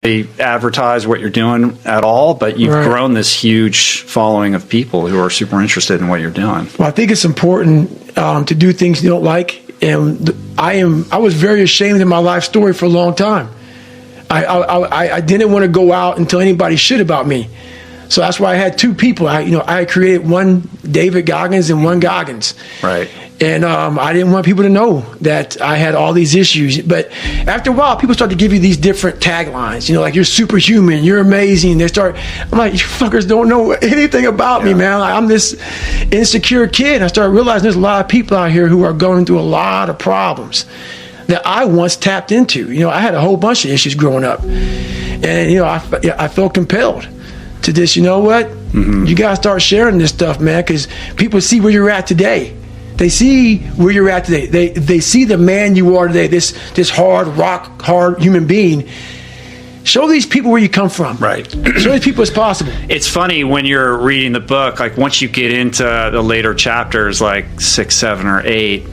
advertise what you're doing at all, but you've grown this huge following of people who are super interested in what you're doing. Well, I think it's important to do things you don't like, and I was very ashamed of my life story for a long time. I didn't want to go out and tell anybody shit about me, so that's why I had two people. I created one David Goggins and one Goggins. Right. And I didn't want people to know that I had all these issues. But after a while, people start to give you these different taglines. Like, you're superhuman, you're amazing. I'm like, you fuckers don't know anything about me, man. Like, I'm this insecure kid. I started realizing there's a lot of people out here who are going through a lot of problems that I once tapped into. I had a whole bunch of issues growing up. And, I felt compelled to this, you know what? Mm-hmm. You got to start sharing this stuff, man, because people see where you're at today. They see where you're at today. They see the man you are today, this rock hard human being. Show these people where you come from. Right. Show these people it's possible. It's funny when you're reading the book, like once you get into the later chapters, like 6, 7, or 8,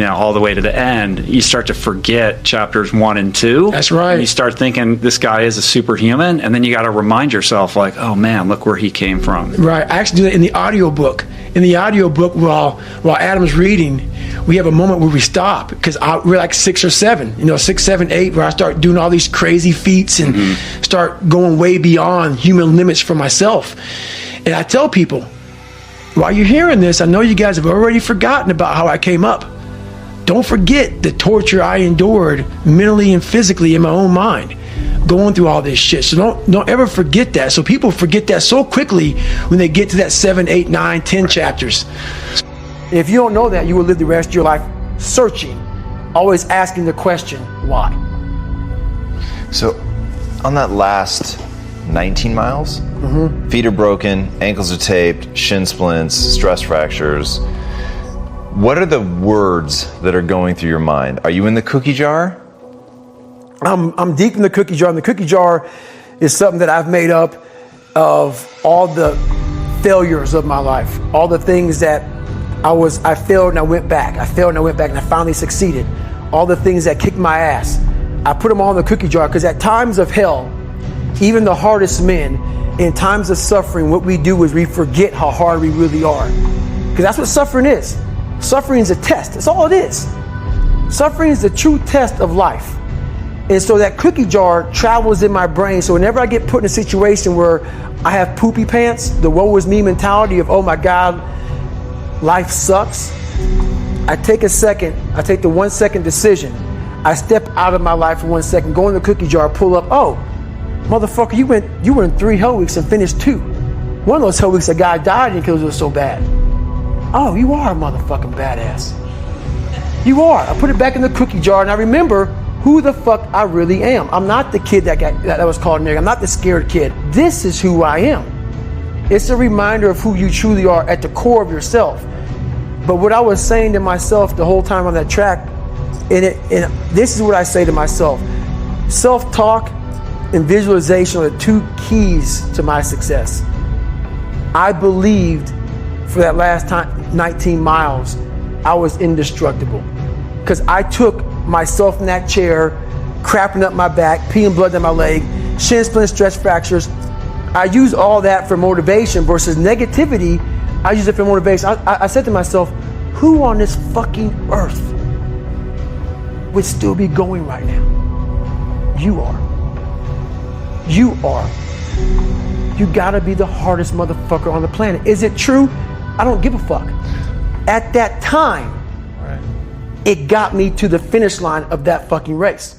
all the way to the end, you start to forget chapters 1 and 2. That's right. And you start thinking this guy is a superhuman, and then you got to remind yourself, like, oh man, look where he came from. Right. I actually do that in the audiobook. In the audiobook, while Adam's reading, we have a moment where we stop because we're like 6 or 7, 6, 7, 8, where I start doing all these crazy feats and start going way beyond human limits for myself. And I tell people, while you're hearing this, I know you guys have already forgotten about how I came up. Don't forget the torture I endured mentally and physically in my own mind, going through all this shit. So don't ever forget that. So people forget that so quickly when they get to that 7, 8, 9, 10 chapters. If you don't know that, you will live the rest of your life searching, always asking the question, why? So on that last 19 miles, feet are broken, ankles are taped, shin splints, stress fractures. What are the words that are going through your mind? Are you in the cookie jar? I'm deep in the cookie jar, and the cookie jar is something that I've made up of all the failures of my life, all the things that I failed and I went back. I failed and I went back and I finally succeeded. All the things that kicked my ass. I put them all in the cookie jar because at times of hell, even the hardest men, in times of suffering, what we do is we forget how hard we really are. Because that's what suffering is. Suffering is a test. That's all it is. Suffering is the true test of life. And so that cookie jar travels in my brain. So whenever I get put in a situation where I have poopy pants, the woe is me mentality of, oh my God, life sucks, I take the 1 second decision. I step out of my life for 1 second, go in the cookie jar, pull up, oh, motherfucker, you were in 3 hell weeks and finished 2. One of those hell weeks, a guy died because it was so bad. Oh, you are a motherfucking badass. You are. I put it back in the cookie jar and I remember who the fuck I really am. I'm not the kid that was called nigga. I'm not the scared kid. This is who I am. It's a reminder of who you truly are at the core of yourself. But what I was saying to myself the whole time on that track, and this is what I say to myself. Self-talk and visualization are the 2 keys to my success. I believed for that last 19 miles, I was indestructible. Because I took myself in that chair, crapping up my back, peeing blood down my leg, shin splints, stress fractures. I use all that for motivation versus negativity. I use it for motivation. I said to myself, who on this fucking earth would still be going right now? You are. You are. You gotta be the hardest motherfucker on the planet. Is it true? I don't give a fuck. At that time, it got me to the finish line of that fucking race.